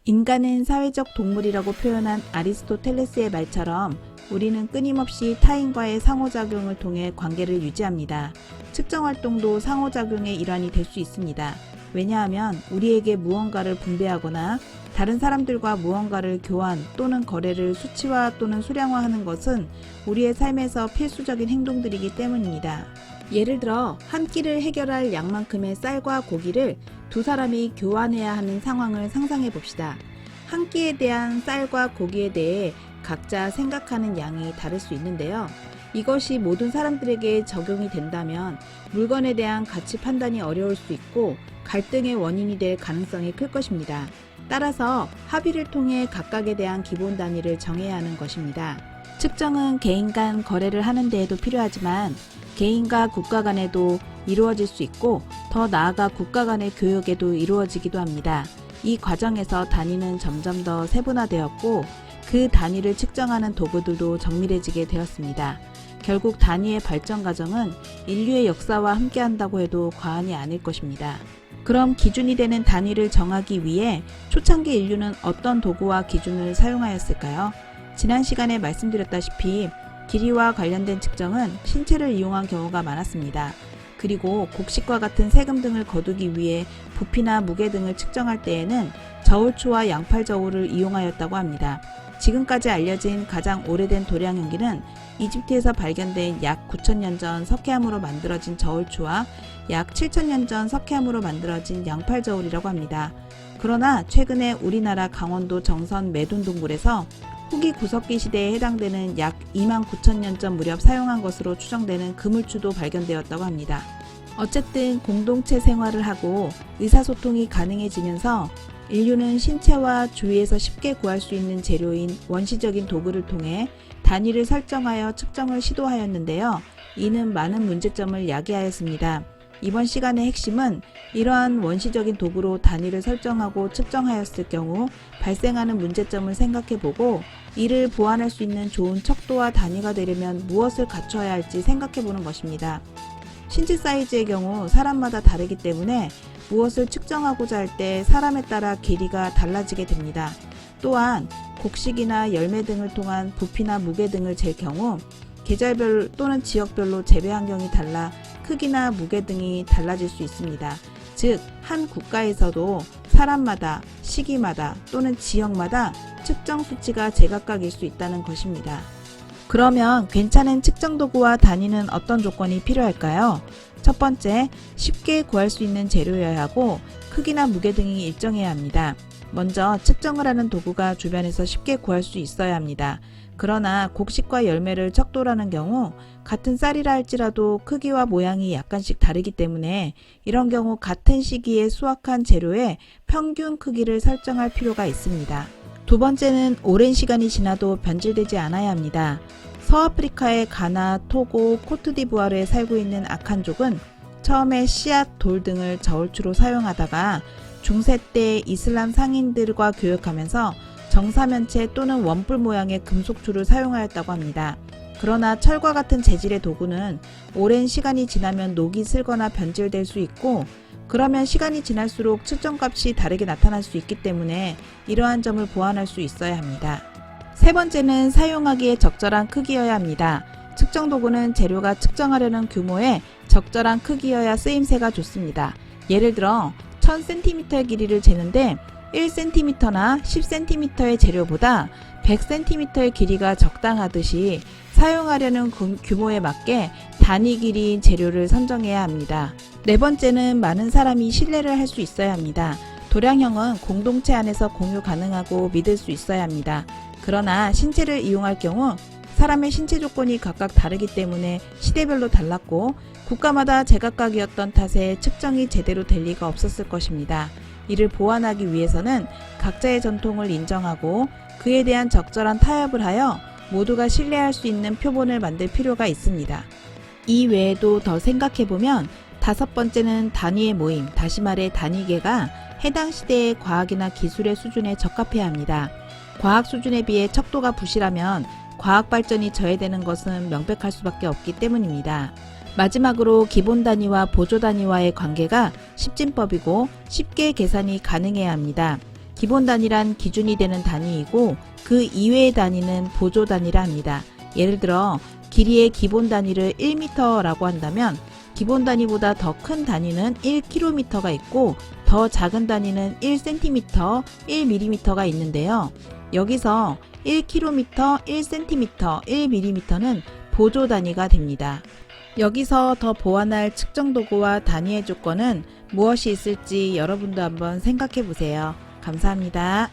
인간은 사회적 동물이라고 표현한 아리스토텔레스의 말처럼 우리는 끊임없이 타인과의 상호작용을 통해 관계를 유지합니다. 측정 활동도 상호작용의 일환이 될 수 있습니다. 왜냐하면 우리에게 무언가를 분배하거나 다른 사람들과 무언가를 교환 또는 거래를 수치화 또는 수량화하는 것은 우리의 삶에서 필수적인 행동들이기 때문입니다. 예를 들어 한 끼를 해결할 양만큼의 쌀과 고기를 두 사람이 교환해야 하는 상황을 상상해 봅시다. 한 끼에 대한 쌀과 고기에 대해 각자 생각하는 양이 다를 수 있는데요. 이것이 모든 사람들에게 적용이 된다면 물건에 대한 가치 판단이 어려울 수 있고 갈등의 원인이 될 가능성이 클 것입니다. 따라서 합의를 통해 각각에 대한 기본 단위를 정해야 하는 것입니다. 측정은 개인 간 거래를 하는 데에도 필요하지만 개인과 국가 간에도 이루어질 수 있고 더 나아가 국가 간의 교역에도 이루어지기도 합니다. 이 과정에서 단위는 점점 더 세분화되었고 그 단위를 측정하는 도구들도 정밀해지게 되었습니다. 결국 단위의 발전 과정은 인류의 역사와 함께한다고 해도 과언이 아닐 것입니다. 그럼 기준이 되는 단위를 정하기 위해 초창기 인류는 어떤 도구와 기준을 사용하였을까요? 지난 시간에 말씀드렸다시피 길이와 관련된 측정은 신체를 이용한 경우가 많았습니다. 그리고 곡식과 같은 세금 등을 거두기 위해 부피나 무게 등을 측정할 때에는 저울추와 양팔저울을 이용하였다고 합니다. 지금까지 알려진 가장 오래된 도량형기는 이집트에서 발견된 약 9,000년 전 석회암으로 만들어진 저울추와 약 7,000년 전 석회암으로 만들어진 양팔저울이라고 합니다. 그러나 최근에 우리나라 강원도 정선 매둔동굴에서 후기 구석기 시대에 해당되는 약 29,000년 전 무렵 사용한 것으로 추정되는 그물추도 발견되었다고 합니다. 어쨌든 공동체 생활을 하고 의사소통이 가능해지면서 인류는 신체와 주위에서 쉽게 구할 수 있는 재료인 원시적인 도구를 통해 단위를 설정하여 측정을 시도하였는데요. 이는 많은 문제점을 야기하였습니다. 이번 시간의 핵심은 이러한 원시적인 도구로 단위를 설정하고 측정하였을 경우 발생하는 문제점을 생각해보고 이를 보완할 수 있는 좋은 척도와 단위가 되려면 무엇을 갖춰야 할지 생각해보는 것입니다. 신체 사이즈의 경우 사람마다 다르기 때문에 무엇을 측정하고자 할 때 사람에 따라 길이가 달라지게 됩니다. 또한 곡식이나 열매 등을 통한 부피나 무게 등을 잴 경우 계절별 또는 지역별로 재배 환경이 달라 크기나 무게 등이 달라질 수 있습니다. 즉, 한 국가에서도 사람마다, 시기마다 또는 지역마다 측정 수치가 제각각일 수 있다는 것입니다. 그러면 괜찮은 측정 도구와 단위는 어떤 조건이 필요할까요? 첫 번째, 쉽게 구할 수 있는 재료여야 하고 크기나 무게 등이 일정해야 합니다. 먼저 측정을 하는 도구가 주변에서 쉽게 구할 수 있어야 합니다. 그러나 곡식과 열매를 척도라는 경우 같은 쌀이라 할지라도 크기와 모양이 약간씩 다르기 때문에 이런 경우 같은 시기에 수확한 재료의 평균 크기를 설정할 필요가 있습니다. 두 번째는 오랜 시간이 지나도 변질되지 않아야 합니다. 서아프리카의 가나, 토고, 코트디부아르에 살고 있는 아칸족은 처음에 씨앗, 돌 등을 저울추로 사용하다가 중세 때 이슬람 상인들과 교역하면서 정사면체 또는 원뿔 모양의 금속추를 사용하였다고 합니다. 그러나 철과 같은 재질의 도구는 오랜 시간이 지나면 녹이 슬거나 변질될 수 있고 그러면 시간이 지날수록 측정값이 다르게 나타날 수 있기 때문에 이러한 점을 보완할 수 있어야 합니다. 세 번째는 사용하기에 적절한 크기여야 합니다. 측정 도구는 재료가 측정하려는 규모의 적절한 크기여야 쓰임새가 좋습니다. 예를 들어 1000cm의 길이를 재는데 1cm나 10cm의 재료보다 100cm의 길이가 적당하듯이 사용하려는 규모에 맞게 단위 길이인 재료를 선정해야 합니다. 네 번째는 많은 사람이 신뢰를 할 수 있어야 합니다. 도량형은 공동체 안에서 공유 가능하고 믿을 수 있어야 합니다. 그러나 신체를 이용할 경우 사람의 신체 조건이 각각 다르기 때문에 시대별로 달랐고 국가마다 제각각이었던 탓에 측정이 제대로 될 리가 없었을 것입니다. 이를 보완하기 위해서는 각자의 전통을 인정하고 그에 대한 적절한 타협을 하여 모두가 신뢰할 수 있는 표본을 만들 필요가 있습니다. 이 외에도 더 생각해보면 다섯 번째는 단위의 모임, 다시 말해 단위계가 해당 시대의 과학이나 기술의 수준에 적합해야 합니다. 과학 수준에 비해 척도가 부실하면 과학 발전이 저해되는 것은 명백할 수밖에 없기 때문입니다. 마지막으로 기본 단위와 보조 단위와의 관계가 십진법이고 쉽게 계산이 가능해야 합니다. 기본 단위란 기준이 되는 단위이고 그 이외의 단위는 보조 단위라 합니다. 예를 들어 길이의 기본 단위를 1m라고 한다면 기본 단위보다 더 큰 단위는 1km가 있고 더 작은 단위는 1cm, 1mm가 있는데요. 여기서 1km, 1cm, 1mm는 보조 단위가 됩니다. 여기서 더 보완할 측정 도구와 단위의 조건은 무엇이 있을지 여러분도 한번 생각해 보세요. 감사합니다.